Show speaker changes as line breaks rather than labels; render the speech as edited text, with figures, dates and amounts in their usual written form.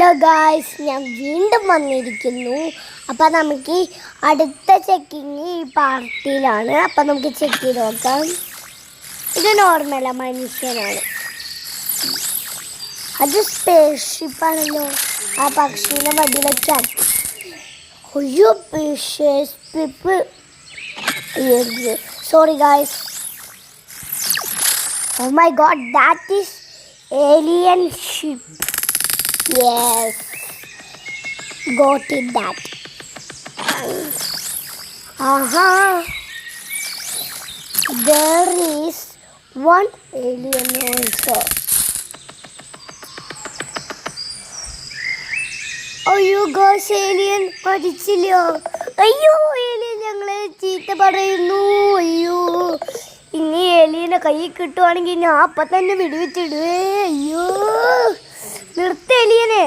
Hello guys, ഞാൻ വീണ്ടും വന്നിരിക്കുന്നു. അപ്പം നമുക്ക് അടുത്ത ചെക്കിങ് ഈ പാർട്ടിയിലാണ്. അപ്പം നമുക്ക് ചെക്ക് ചെയ്ത് നോക്കാം. ഇത് നോർമലാണ്, മനുഷ്യനാണ്. അത് സ്പേസ്ഷിപ്പാണല്ലോ. ആ പക്ഷീനെ വടി വയ്ക്കാൻ. അയ്യോ, spaceship. Sorry guys. Oh my god, that is alien ship. Yes, got it that. There is one alien also. അയ്യോ ഗോസ്, ഏലിയൻ പഠിച്ചില്ലോ. അയ്യോ, ഏലിയൻ ഞങ്ങളെ ചീത്ത പറയുന്നു. അയ്യോ, ഇനി ഏലിയനെ കൈ കിട്ടുവാണെങ്കിൽ ഞാൻ അപ്പം തന്നെ വെടിവെച്ചിടുവേ. അയ്യോ, നിർത്ത ഏലിയനെ.